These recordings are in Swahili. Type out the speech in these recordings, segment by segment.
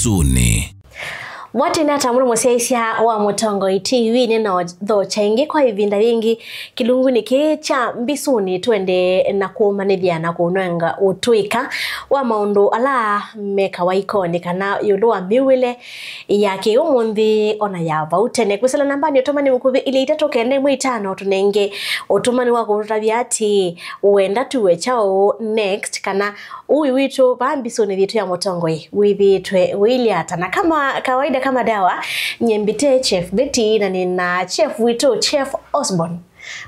Mbisuni. Wati nata muru mwaseisha wa Mutongo TV nina dhocha kwa hivinda vingi kilungu ni kecha Mbisuni tuende na kumanithia na kunwenga utuika wa maundu ala meka wa ikoni kana yulu wa miwile ya kiumundi ona ya vautene kusala nambani utumani mkuvi ili itatoke ene mwitano tunenge utumani wa kurutabia ati uenda tuwe chao next kana uwi witu va Mbisuni vitu ya Mutongo wivitwe wiliata na kama kawaida kama dawa nyembite Chef Betty na nina Chef witu Chef Osborne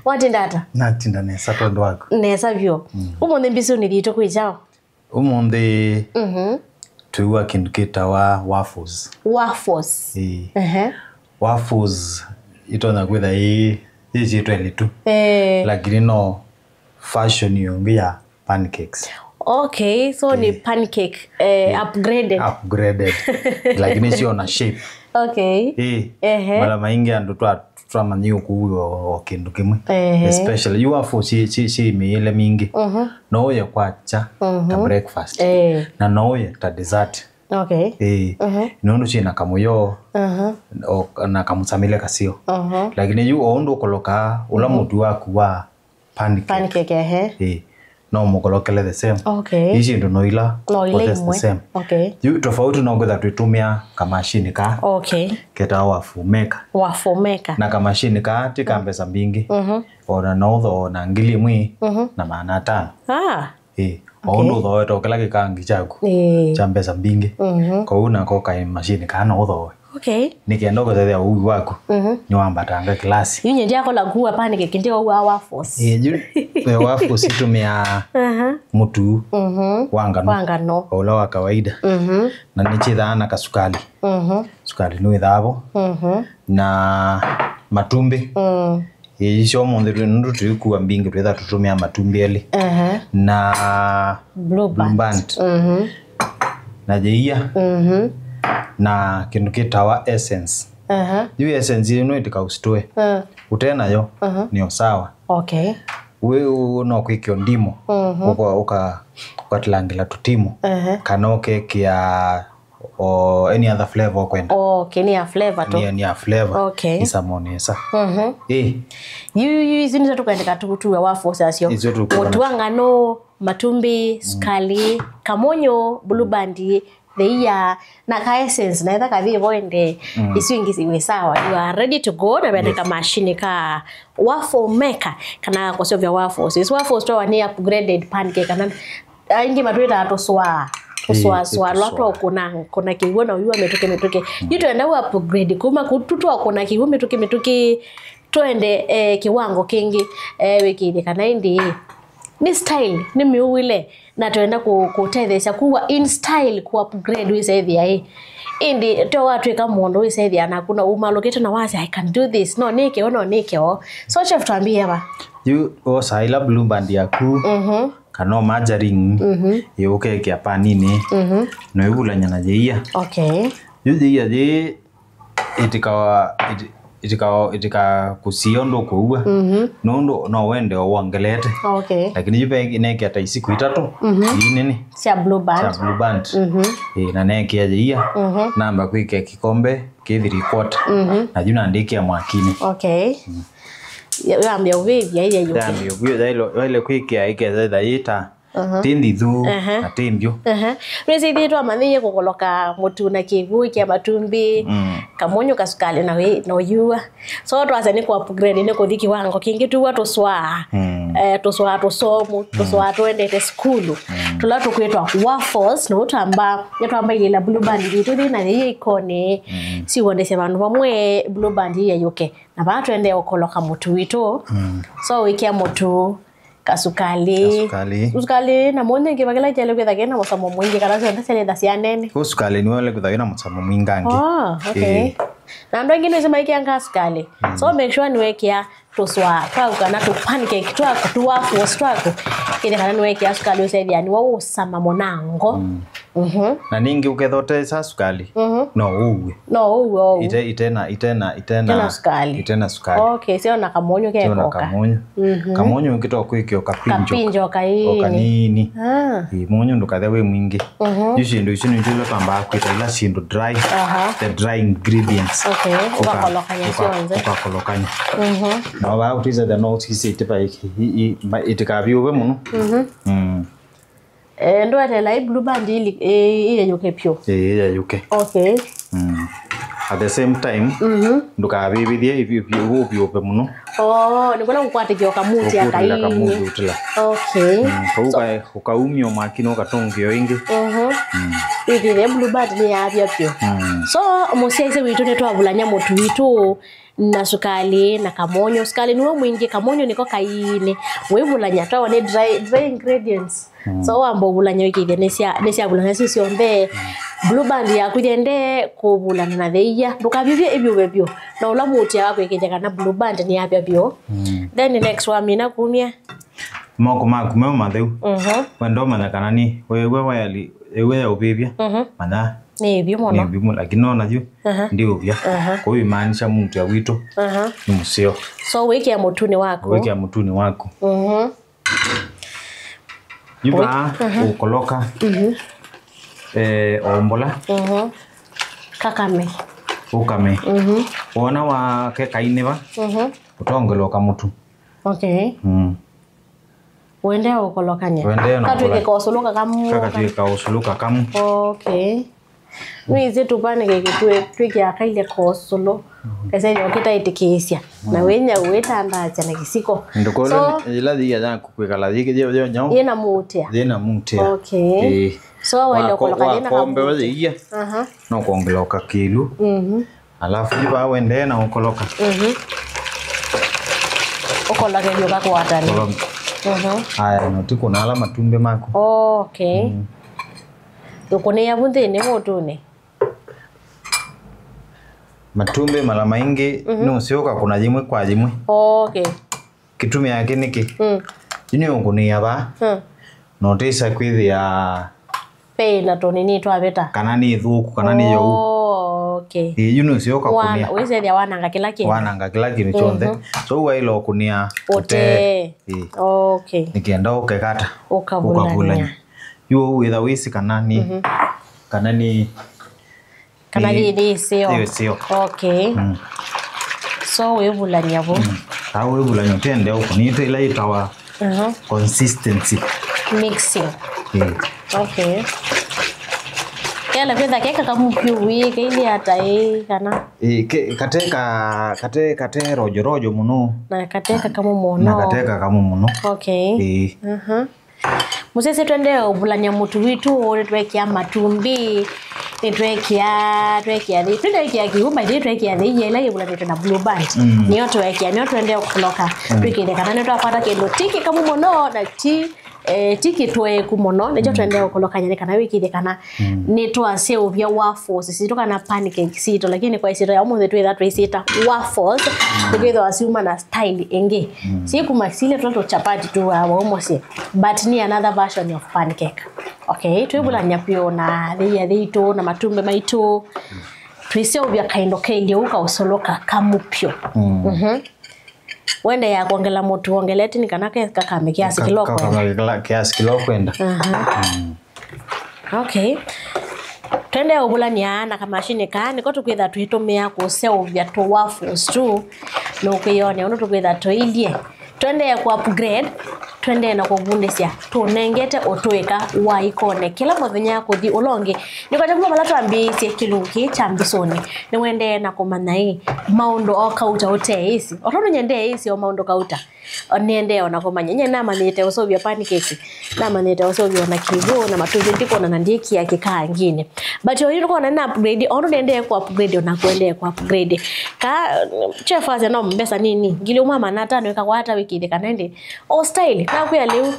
watindata natinda nesa tondo wako nesa vyo umonde Mbisuni vitu kuijao umonde tuwa kindu kita wa waffles waffles itona kwitha hii chitweli tu lakini no fashion yongi ya pancakes. Okay, so ni pancake upgraded lakini sio na shape. Okay. Mara maingi ando twa manyo kuyo kindu kimwe especially you are for si meile mingi no ya kwacha ka breakfast na no ya ta dessert. Okay. Nono china kamoyo na kamusamile kasio lakini you ondo koloka ula mutu waku wa pancake no mukolokele the same. Okay. Ishi ndo noila the same. Okay. You tofauti na ngotha tuitumia kama machine ka. Okay. Keta waffle maker. Na kama machine ka tika mbesa mbingi. Ona no na ngili mwi na maana 5. Ono tho etokela kikangi chaku. Cha mbesa mbingi. Ko una ko ka machine ka no tho. Okay. Nikienda kuthethia uwi waku. Nyamba tanga klasi. Yunye ndiako la kuwa pancake kindio wa waffles. Waffles itumia mutu wangano. Ola wa kawaida. Na nichithana kasukali. Sukali no ithabo. Na matumbi. Isho mondero ndu tuikuwa mbingi twetha tutumia matumbi eli. Na blue band. Na jeia. Na kindu kitawa essence. Yu essence ino itikaustoe. Utena yo ni sawa. Okay. We no kwikyo ndimo ukatilangila tutimo kanoke kia or any other flavor kwenda. Okay, ni a flavor to. Ni a flavor. Okay. Isamonesa. You isini tu kwenda katukutu ya waffles asio. Mutu wangano, matumbi, skali, kamonyo, blue bandi ya na ka essence na ita kavi boende isu ingisi sawa. You are ready to go na bende ka machine ka waffle maker kana kwa vya waffles. Is waffles to ni upgraded pancake kana ingi matweta atoswa lwato kuna kiwo na uyu ametoke yitu enda upgrade kuma kututu kuna kiwo metoke twende kiwango kingi wiki kana indi ni style ni miuwile na tuenda kutethesha kuwa in style ku upgrade we say the indi to watu kama mondo we say the na kuna umalokete na wasi I can do this no nikeo so chef tuambie ba you osaila blue band yaku kano majaring yoke kia panini no yulanya na jeia. Okay. You jeia itika kusiondo kuua no wende owangelete. Okay. Lakini yupe ineki hata isiku 3 hii nini cha blue band na neki ya jeia namba kwike kikombe kithiri kwota na juna ndiki ya mwakini. Okay. Yambia uvivi ya yuke wale kwike ikeza ita tindi thu na timbyo rezi dhitu amanthie kukoloka mutu na kivu kia matumbi kamonyo kasukali na we no yua so twase ni ku upgrade ni kuthiki wango kingi tuwa toswa twendete skulu tula tukwetwa waffles no tamba ile blue band dhitu na ye ikone si wondese bantu bamwe blue band ye yuke na batu ende okoloka mutu wito so wikia mutu Sukali na mwone kibagala jalo kwethagena musamo mwingi kana senda sele dasianene. Sukali ni wale kwethagena musamo mwingangi. Okay. Na ndo ngine sema iki anga sukali. So make sure niwekia toswa kwa kana to pancake twako tu waffles twako. Kile kana niwekia sukali usaidia ni wa usama monango. na ningi ukethote sa sukali no uwe itena sukali okay sio na kamonyo ke koka kamonyo ukitoa kwikyo kapinjo kanini monyo ndukathe we mwingi yishindu ici nitule pamba kwita ila shindu dry the dry ingredients okay ukakolokanya sionze ukakolokanya no ba utiza the notes isi tipa itikabiwe muno ndo atela blue band ile yuke pyo ile yuke okay at the same time ndukabibithie ibyo ope muno nikola kukwate kyoka muti akaini okay ukaumio makino katongio ingi ile blue band ni abya pyo so musiaise witu netwabulanya motu witu na sukali na kamonyo sukali niwo mwingi kamonyo niko kaine webulanya twa ne dry ingredients so ambo bulanya wikide nesia bulanya sisi ombe blue band ya kujende kubulana na theia ndukabibye ibyo na ula muti yako ikijeka na blue band ni yapya byo then the next one mina kumia moko makumeo matheu wendo mana kanani wewe ubibya mana ni bimono lakini no najua ndio bya kwa hiyo maanisha mtu ya wito ni musio so wiki ya mutuni wako yuba ukoloka ombola kakame ukame ona wa ke kaineba utongeloka mutu okay wende ukolokanya katwike kausuluka kamu okay wize tupane ke twike akaile kosolo kase yokita itikisia na wenya wetandacha na kisiko ndukolo ila diga ya kukwekala dike je nyao yena mutia okay so wale ukolokanya na kombe wale no kongeloka kilu alafu iba wende na ukoloka ukoloka yoka kwa atani haya no tiko na alama tumbe mako okay dokone yabunde ne motone matumbe mala maingi no sioka kuna jimwe kwa jimwe okay kitume yake niki jini ukunia ba no tisa kwithi ya pe na tonini twabeta kanani thuku kanani yo okay yuno sioka kunia wese dia wananga kila kintu chonde so wa ilo kunia ote okay nikienda ukekata ukabulanya yo witha wisi kanani sio okay so webulanya bo webulanya tende ukunita ila itawa consistency mixing okay kela kwenda keka kama piwi kile hata kana kate rojo muno na kateka kama muno okay musese twende obulanya mutu witu twekya matumbi twekya kiumba twekya yela yebulanya na blue band niyo twende okuloka twekile kana neto apata kelo tiki kama muno na tiki twe kumono nejo twende okolokanya kana wiki kana neto ase obya waffles sitoka na pancake sito lakini kwa sito ya mo twe that way sita waffles because assume na style enge siku masile toto chapati tu almost but ni another version of pancake okay twebulanya pio na theito na matumbe maito twise obya kind of kende uka usoloka kamupyo wende ya kuongela motu ongeleti ni kanake kakame kiasi kilo kwenda okay twende obulanya na kamashine kani ko tukwitha tuhitumia kuseovya to waffles tu no kuyone ono tukwitha to ilie twende ku upgrade twende na kubundesia tunengete otweka wa ikone kila muthenya kuthi ulonge nikoje kuma bala twambisie kilungi chambisoni ni wende na kumanai maundo okauta oteisi otono nyende isi o maundo kauta onende ona komanya nyena manete osobya pancake na manete osobya na kibo na matuzi ndiko na ndiki yake kaangine but yo yiko na upgrade ono nende ku upgrade na kuende ku upgrade ka chef aze no mbesa nini ngili umama na tano ikakwata wiki kanende o style na kuya leo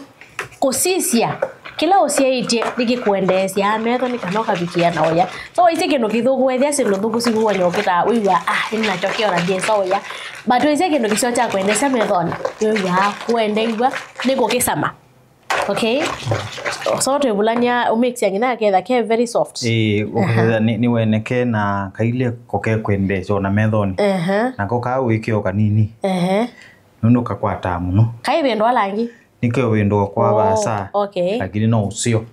kosisia kila osiaite nikikuendesia ametho nikanoka bikia na oya so ise kino kithugu ethia sino thugu siguwa nyokita uiwa ina chokio na die so ya but ise kino kisio cha kuendesa methona yo ya kuendeiwa niko kisama Okay. So to bulania umix yangina ketha ke very soft. Ni weneke na kaile koke kwende so na methoni. Na koka wikio kanini. Nuno kakwata muno. Kai wendo alangi. Nikyo wendo kwa basa. Okay. Lakini no usio.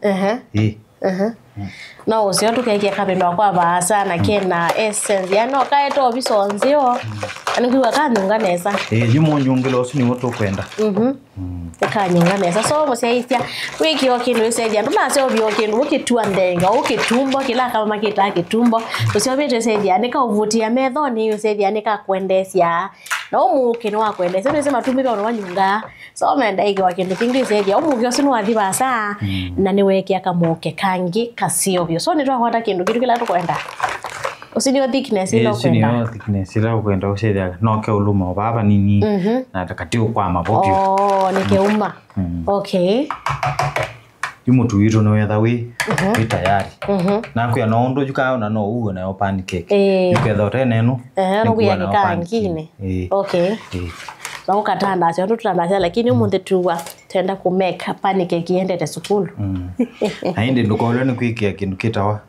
No usio tukeke kabendo kwa basa na kena essence ya no kae to bisonzio. Anikuwa kanyunga neza. Yumo nyungelo sini woto kwenda. Kanyunga neza so museithia wiki okindu iseja nduma se obyo okindu ukitua ndenga ukitumbo kila kama makita kitumbo usio bete seja nika uvutia methoni useja nika kwendesia na umuke no akwendesa nese matumbi ba no nyunga so menda igi wakindu kingi seja umuke osinu athiba saa na niweke akamoke kangi kasio byo so nitwa kwata kindu kitu kila tukwenda Usinio thickness ilo kwenda. Usinio thickness ilo kwenda useja no ke uluma baba nini na takati kwa mabopio. Nikeuma. Okay. Yumutu wito no yatha wi tayari. Na kuya no ndo juka na no ugo na pancake. Yuketha tene no. No kuya kangine. Okay. Na ukatanda sio tutanda lakini umunde tuwa tenda ku make pancake iende sukulu. Ainde ndokolo ni kwikia kindu kitawa.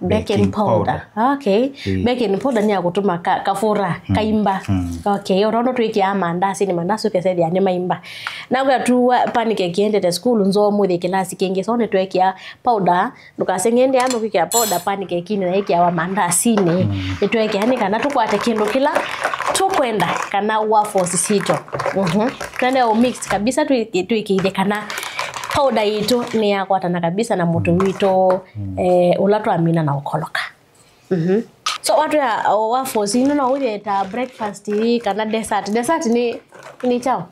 Baking powder. Okay. Baking powder ni akutuma kafura kaimba. Okay, orondo twikia amandasi ni mandasu kesedi ya maimba. Na kwa tuwa pancake iende sukulu nzo muthi kilasi kingi so ne twekia powder ndukasengende amo kwikia powder pancake ni na ikia wa mandasi ni twekia ni kana tukwate kindu kila tukwenda kana waffles sito. Kana o mix kabisa tuikide kana powder yetu ni yakwatana kabisa na moto wito ulatu amina na ukoloka. So watu ya waffles ino na uleta breakfast kana dessert. Dessert ni chao.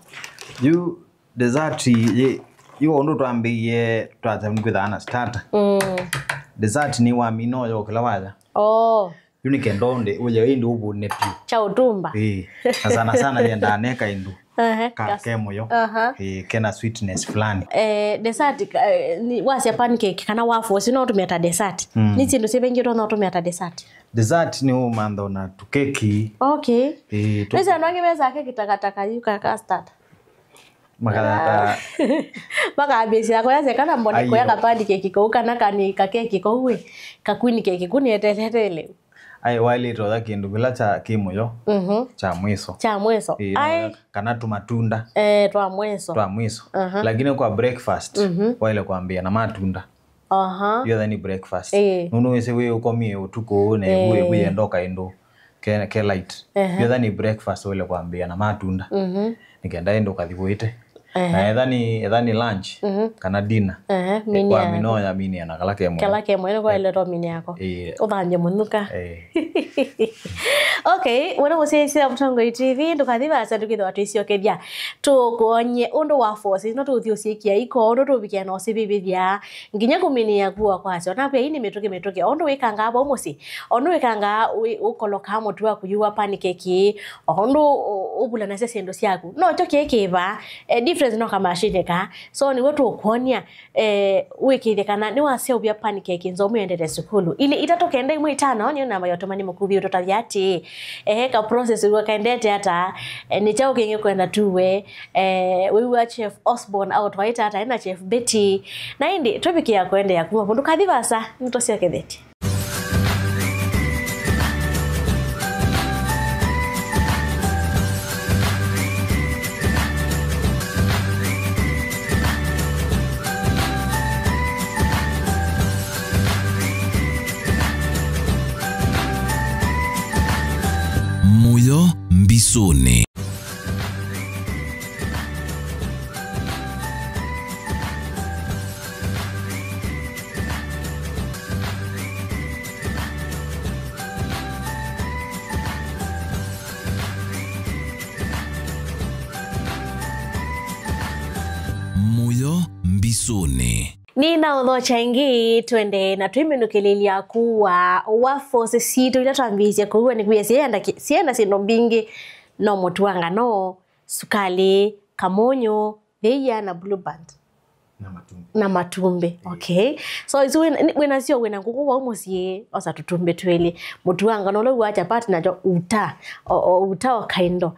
You dessert you ndo tuambie twathamni kwithana starter. Dessert ni wa mino yo kulawaza. Unike ndonde uje indu ubu nepio cha utumba sana yenda neka indu ka kemoyo kena sweetness fulani dessert ni wasi pancake kana waffles no tumeta dessert ni tindu sebenjiro no tumeta dessert ni umando na tukeki. Okay pesa no ngimeza keki takataka yuka custard makala abesi yako yaze kana mbone ko yaka pancake ko kana kani kakeki ko uwe kakwini keki kuni etetetele ai wale to that kindu bila cha kimoyo cha mwiso ai kana tumatunda twa mwiso lakini kwa breakfast wale kuambia na matunda hiyo ni breakfast nuno wese we ukomie utuko ne we ndoka indo ke light hiyo ni breakfast wale kuambia na matunda nikaenda indo kadhigoite na edhani lunch kana dinner kwa mino ya mini ana kala kemo ene kwa ile ro mini yako uthanje munuka Okay wana musisi Mutongo TV ndukathiba sa tukitho atwisio kethia tukonye undu wa force no tuthio siekia iko ndo tubikia no sibibithia nginya kuminia kuwa kwacho na pia ini metoke ondo wekanga abo musi ondo wekanga ukoloka mutu wa kuyua pancake ondo ubula na sesendo siaku no cho kekiba difference no kama shideka so ni wetu ukonia wikithikana ni wase ubia pancake nzo muendete sukulu ili itatokenda imwe itano ni namba yotomani mukubi utotavyati ka process wakaendete hata ni chao kinge kwenda tuwe we were chef Osborne out waita hata ina chef Betty na indi topic ya kwenda ya kuma pundu kadhivasa nitosia kedeti Muyo Mbisune. Muyo Mbisune. Nina udhocha ingi tuende na tuiminukilia kuwa waffles sito ila tuambizia kuwa ni kuya sienda sindo mbingi no motuanga no sukali kamonyo veya na blue band na matumbe okay so izo wena sio wena ngukuwa umusie osa tutumbe tweli motuanga no lo wacha part na jo uta wa kaindo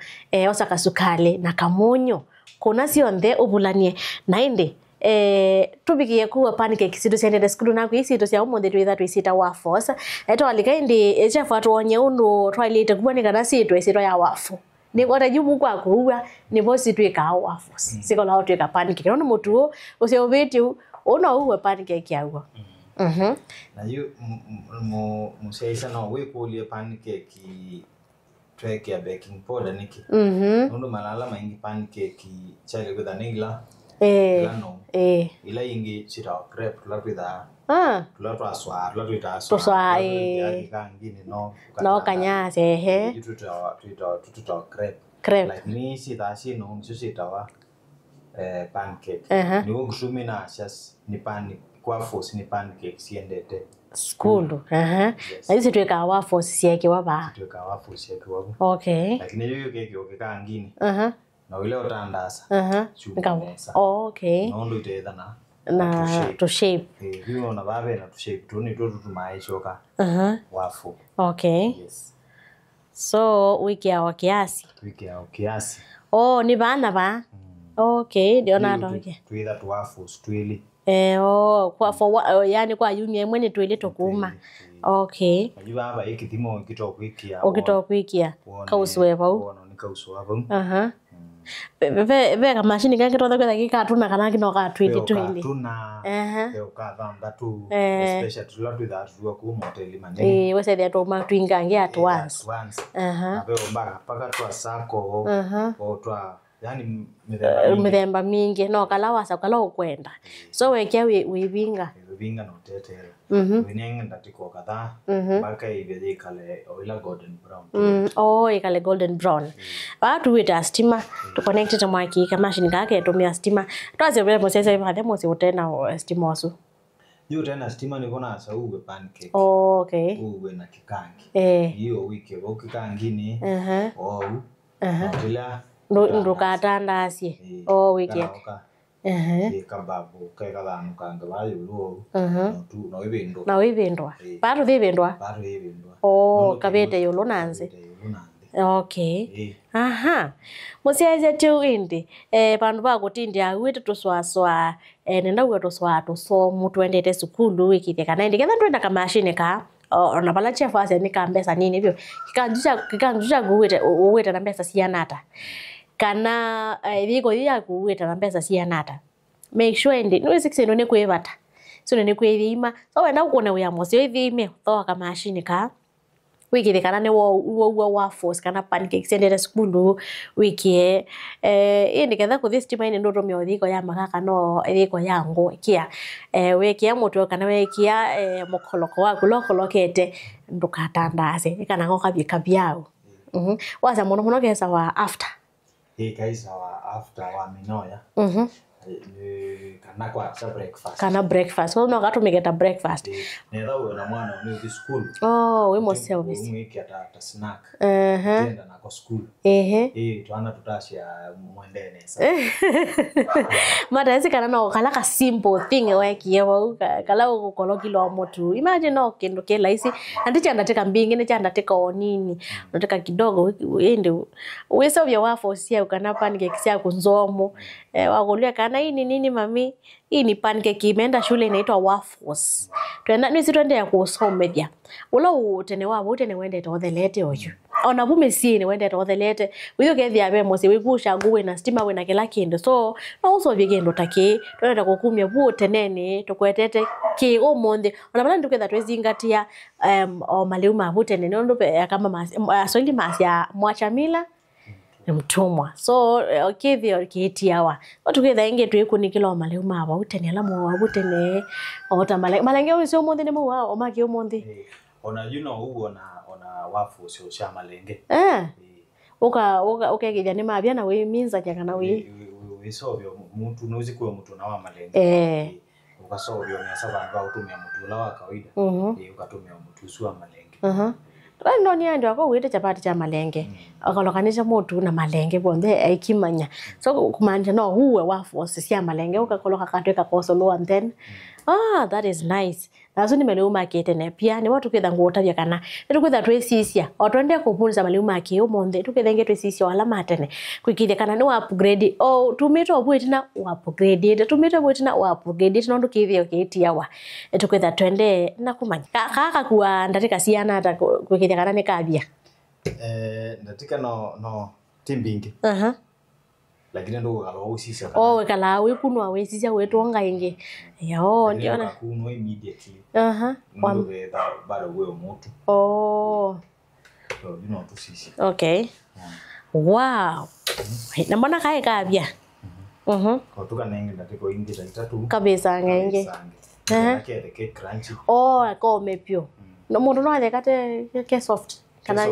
osa kasukali na kamonyo kuna sio nde ubulanie na inde tubikie kuwa pancake situ sendete skulu naku isitu cia umuthi twitha twisita waffles eto alikaindi chef atwonye undu twalite kubonika na situ isito ya waffle ni kwata jubu kwa kuwa ni bosi twika waffles siko la twika pancake no mutu ucio ubiti una uwe pancake yawo na yu museisa no we kulie pancake tweke ya baking powder niki ndo malala maingi pancake chale with vanilla ila ingi chira crepe tulapida tulapa swara ngine no kanyase tuta crepe lakini si tashi no msusita wa pancake ni wokusumi na shas ni pancake kwa force ni pancake siendete skulu na hizi tweka waffles sieke waba tweka waffles sieke waba okay lakini hiyo keki okeka ngine na ile utandasa okay nondo itethana na to shape hiyo na babe na to shape tuni tumaishoka waffle okay yes so wiki ya kiasi ni bana ba okay ndio na ndoke tuitha tu waffles twili kwa for yani kwa yumi mwene twili tokuma okay najua hapa hiki thimo ukitokwikia kauswe bau Be kama mashini kange toda kwa dakika tuna kana kino ka twili tuna ka thamba tu especially tulatu that tu ku moteli mane wese dia to ma twingange at once abe ombaga paka twa sako o twa yani midemba mingi no kala wasa kala ukwenda so wekia wibinga no tetera winenga ndatiko kadha baka ibe kale oila golden brown ikale golden brown watu wita stima to connect to mwaki kama mashini kake tumia stima twaze vile mosesa hivi hadi mosi utena stima wasu yu tena stima niko na sauwe pancake okay uwe na kikangi hiyo wiki ukikangini bila ndo katandasie wiki kababu kaikadhanu kanga bayo luo na wibindwa paru thibindwa kabete yulo nanze okay musiaje tu indi bandu bakutindi awite tuswaswa nenda weto swato so mutu endete sukulu wikite kana indi ketha twenda kamashine ka ona bala chef ase ni kambesa nini hivyo kikanjusha kuweta na pesa sianata kana viko ya kuweta na pesa sianata make sure ndi no 6 ndo ne kwevata so ne kwevima so wenda ukona uya mosio ivime to ka machine ka wiki kana ne wa force kana pancake sendere skulu wiki indi ketha ku this time ndo romyo thiko ya makaka no thiko yangu kia wiki ya moto kana wiki ya mokoloko wa kulokolokete ndukatandase kana ngo kabyao waza muno kesa wa after kaisa wa after wa minoya kana breakfast so no gatumigeta breakfast netha wona mwana ni school we mo service umwiki ata snack tenda na kwa school twana tutashia mwendene sasa madazi kana no kala ka simple thing wekiyewa kala ukolokilo motu imagine no kendo kela isi andicha ndateka mbingi ne chanda teka onini nataka kidogo ende weso vya waffles ya ukana pancake sia kunzomo wagolia kana hii ni nini mami hii ni pancake imeenda shule inaitwa waffles twenda ni sitwende ya kusomethia ula utene wabo utene wende to the late oyu ona bume sini wende to the late wiyo kethia be mosi wikusha nguwe na stima we na kila kindu so no uso vigendo take twenda kukumya bu tenene tukwetete ki omonde ona bala nduketha twezingatia o maliuma butene ndo kama asoli masya mwachamila mtumwa so kithio kitiawa otuketha inge twikunikilo maliuma aba utene ala mo abutene ota malenge ucio monde ne mo wa o maki omonde ona ugo na wafu sio cha malenge ukegithia ni mabia na we minza kana we wisovyo mtu nozi kwa mtu na wa malenge ukasovyo ni sababu utumia mtu la wa kawaida ukatumia mtu sio malenge no ni ndio ako wite chapati cha malenge akalokanisha motu na malenge bonde aikimanya so kumanja no huwe wa force sia malenge ukakoloka katweka kosolo and then that is nice nazo ni meleuma akete ne pia ni watu kwetha ngota bya kana tukwetha twesisia otwende kupulza meleuma ake umonde tukwetha nge twesisia wala matene kwikire kana ni upgrade tumito obwetina upgrade tumito obwetina upgrade nondo kithio kitiawa tukwetha twende na kumanya kaka kuwa ndatika siana ata kwikire kana ni kabia ndatika no timbingi lakini ndo galo usisa wekala wekunwa wesisia wetonga inge ndio na kuno immediately ndo bado wewe moto so tusisi okay wow na mbona kai kabia kutoka nenge ndatiko ingi tatu kabisa ngenge ke crunchy ko mepio no mundu no athekate ke soft kana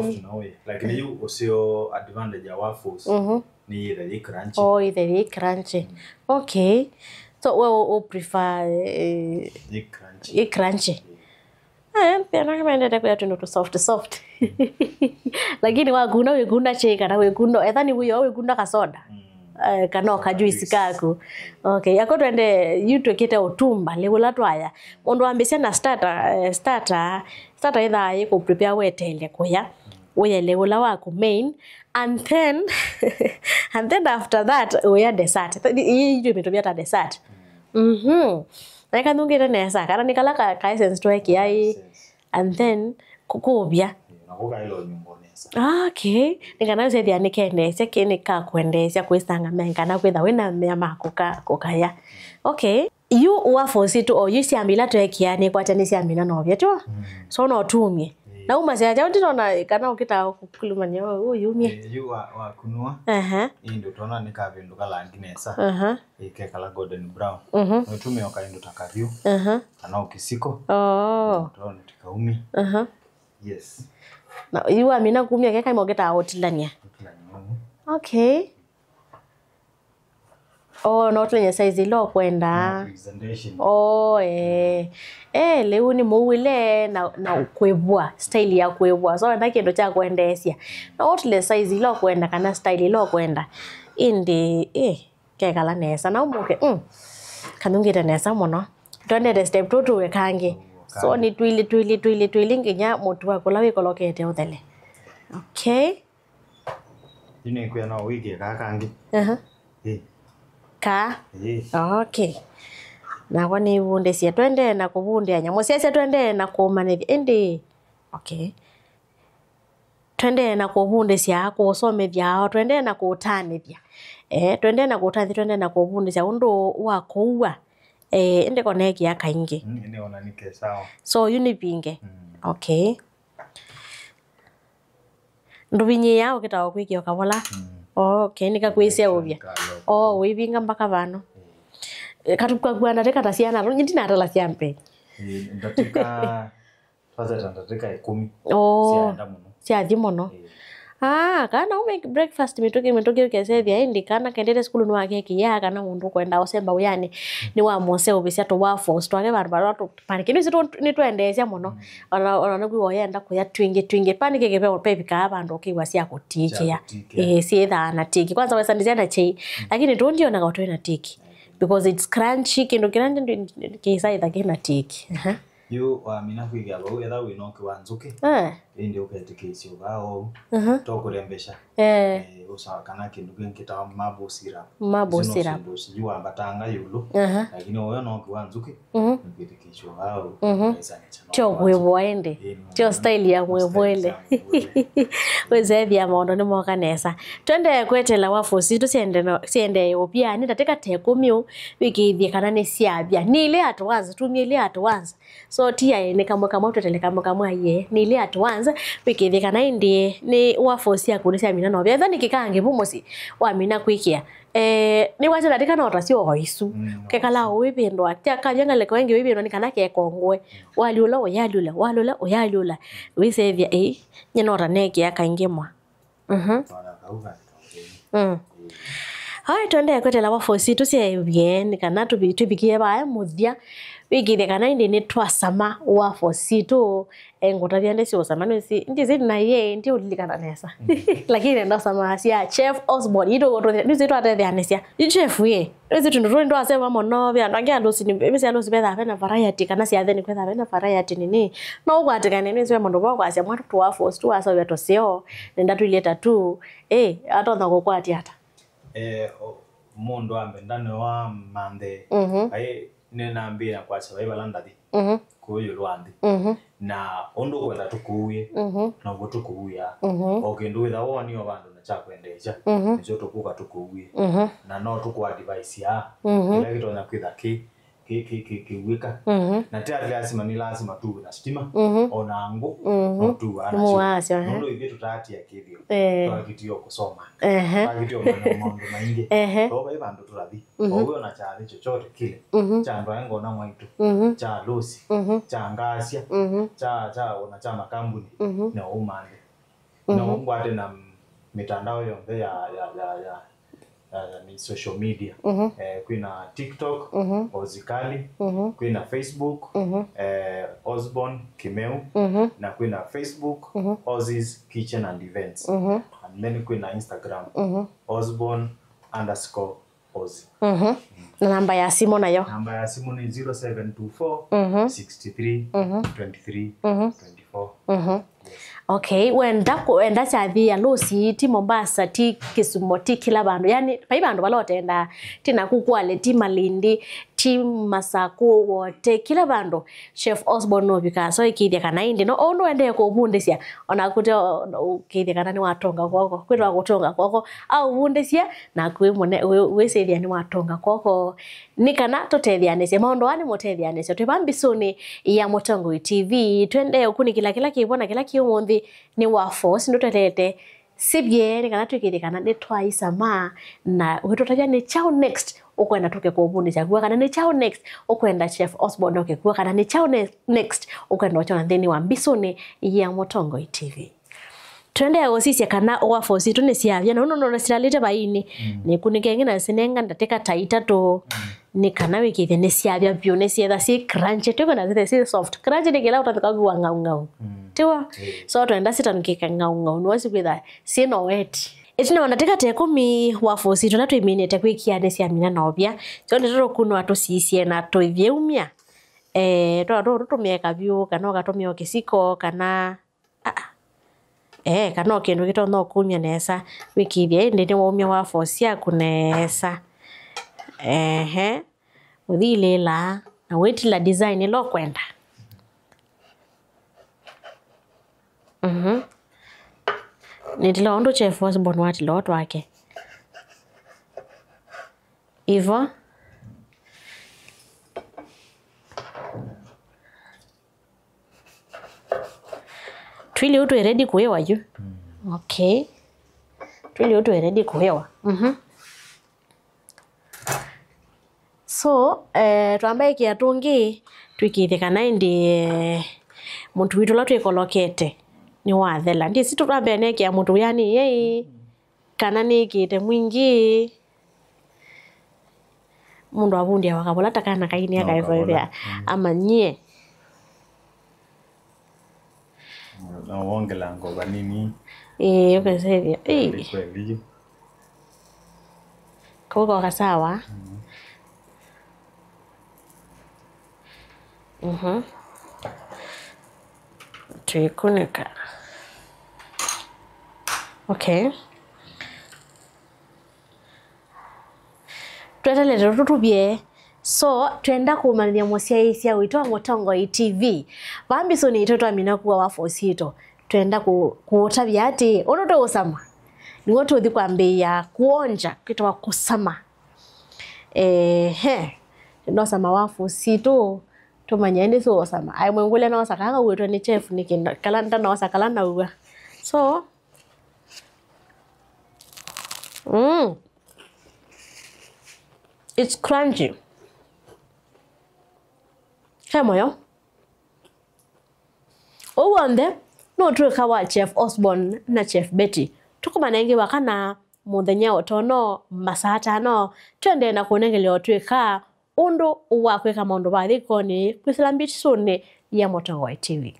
lakini you osio advantage ya waffles ni ile crunchy ile crunchy okay so we prefer crunchy pia nakapenda kwa tundu soft lakini wegunda cheka na wegunda ethani huyo wegunda kasoda kana kajuice kako okay yako twende yutwekete utumba legola twaya mundu ambise na starter either yiko prepare wetele koya legola wako main and then after that we are dessert hiyo imetobia ta dessert na kanungire nesa kana nikala ka essence tweki ai and then kukubia nakuga ilo nyumbonesa okay nikana uze thia nikendese kinika kwendesya kwistanga menga na kwitha wina mea makuka kokaya okay you waffles to or you siambila tweki ni kwatani siambila no byeto so no tumie na umasia jao ndinona kana ukita kukulumanya yumie you wa kunua ndio tona nikavindu kala nginesa ike kala golden brown utumie okaindu takariu kana ukisiko tona tikaumi yes na you amina kumia keka imogeta hotilania okay not lenye size ilo kwenda leo ni muwile na ukwebwa style ya kwebwa so ndake ndo cha kuendesya na otle size ilo kwenda kana style ilo kwenda indi kekala nesa na umuke kanungire nesa mono twende step tutu wekange so ni twili nginya mutu wakula wikolokete uthele okay ine kwa na wige kakangi ka okay na kwani vunde sia twende na kuvunde nyamo sia twende na kumanithia indi okay twende na kuvunde sia kusomethia twende na kutanithia twende na kutanithia twende na kuvunde sia undu wa kuua indi koneki ya kaingi ni ona nike sawa so unipinge okay ndubinye yao kitawa kwikio kabola okay nikakwisia ubya wibinga mpaka vano katukwa gwanda reka tasiana nyindi na rala siampe ndatika fazeta ndatika 10 sianda muno siathi muno kana make breakfast mitoke ukesethia indi kana kendete skulu ni wake kiya kana mundu kwenda osemba uyani ni wa mose obisia to waffles twale barabara to panikini sito ni twendesya muno ona gwo yenda kuya twinge panike kepe pepe ka abandu kiwa sia kutikia sietha na tiki kwanza wesandizia na chei lakini ndio na gato na tiki because it's crunchy kendo kiranje kisa itha kina tiki you amina kwiga bo etha winoke wanzuke indi uketikisio bao to kurembesha usawa kana kindu kinkita mabo syrup sijua ambatanga yulu lakini oyo no kiwanzuke uketikisio bao cho gwebwende cho style ya gwebwele wezevya mondo ni moka nesa twende kwetela waffles tu siende opia ni tateka te 10 wiki kana ni siabia ni ile atwanza tumie ile atwanza so tia ni kama tutele kama ye ni ile atwanza wiki kana indi ni waffles ya kunisia amina no bya thani kikange bumosi wa amina kwikia ni wacha ndatika na otasio hoisu kekala wibendo atia kanyanga leko wengi wibendo nikana ke kongwe walula oyalula wisevya nyina oraneki akaingemwa hai twende kwetela wa fosi tusie bien kana tubikie ba muthia wigire kana indi ni twasama wa fosi tu engota ndesi osama no si ndizi na ye ndi ulikana nesa lakini ndo sama sia Chef Osborn ido goto ndizi to ate anesia chef ye ndizi tundu ndo asema mono bya ndangia ndo sini bese ndo sibetha bena variety kana sia theni kwetha bena variety nini no kwatikane ndizi mondo bwa asia mwatu tu wa fosi tu asa beto sio nenda tu ileta tu atonda gokwati ata mondo ambe ndane wa mande ai ninaambia kwa sababu balanda di kuyo rwandi na ondo kwenda tukuye na go tukuya okendo witha woni obandu na cha kwendeja nicho tukuka tukuye na no tukwa advice ya kila kitu na kwitha wika na tayari lazima tu na stima ona angu no tu ana ndo hivi tutati ya kivyo kwa kitu yo kusoma kwa kitu yo mambo maingi to ba bandu turathi owe na cha chochote kile cha ndo yango na mwaitu cha lusi cha ngasia cha ona cha makambuni na umande na ngwate na mitandao yombe ya ni social media kuna TikTok Ozikali kuna Facebook Osborn Kimeu na kuna Facebook Ozzy's Kitchen and Events and then kuna Instagram Osborn_Ozzy na namba ya simu nayo namba ya simu ni 0724 63 23 24 Okay, wenda chathi ya Lucy ti Mombasa ti Kisumu ti kila bandu yani pai bandu balotenda tina kukwale ti Malindi ti Masako wote kila bandu Chef Osborn no bika so ikithia kana indi no ono ende ko bundesia ona kute ukithia kana ni watonga kwako kwitwa gutonga kwako au bundesia na kwi mone wesethia ni watonga kwako ni kana tuthethianesia maundu ani muthethianesia twibambisuni ya Mutongo TV twende ukuni kila kibona kila kiumuthi ni wa force ndo tetete sibye kana twikithikana ni twaisama na witutaja ni chao next ukwenda tuke kubundisha kwa kana ni chao next ukwenda Chef Osborn okay kwa kana ni chao next ukwenda wachona thini wa mbisuni ya Mutongo TV twende osisi kana wa force tu ni siavya no siralite baini ni kunike ngina sinenga ndateka taita to ni kana wikithia ni siavya pyo ni sietha si crunch tu na zile si soft crunch ni kila utafika kwa ngau tiwa so twenda sitanukika ngau no sikwitha sino wet itina wanateka tekumi wa force tu na twiminete kwikia cia mina na obia so ndiro kuno atusisie na toithieumia tumieka vyu kana gatumia kisiko kana kana kindu gito no kumia nesa wikithia ndini waumia wa force ya kunesa uthilela na wetila design lo kwenda nitila ondo Chef Osborn wati lot wake Ivo twili utu ready kuewa yu okay twili utu ready kuewa so twambaye kiatungi twikithikana indi muntu witu la twikolokete ni wathela ndi situ twambaye neki ya muntu yani yei kana nikite mwingi mundu abundia wakabola takana kaini akaivya amanyie na wongela ngoba nini ukasevya kweli kwa sawa tuikunika okay twetaleta tutubie so twenda kumania mosia isia witwa Mutongo TV bambiso ni itoto amina kuwa wa force ito twenda kuotabia ati onoto usama niwo tuthi kwambia kuonja kitwa kusama ndo sama wa force ito tumanya ndi so sama ai mwengule na wasakanga wetwa ni chef nikinda kalanda na wasakalanda uwa so it's crunchy kama yo owande no tuka wa Chef Osborn na Chef Betty tukumana ingi wakana muthenya otono masaa 5 twende na kunengeleo twika undu wa kwika maundu bathi koni kwisila mbitsuni ya Motongo TV.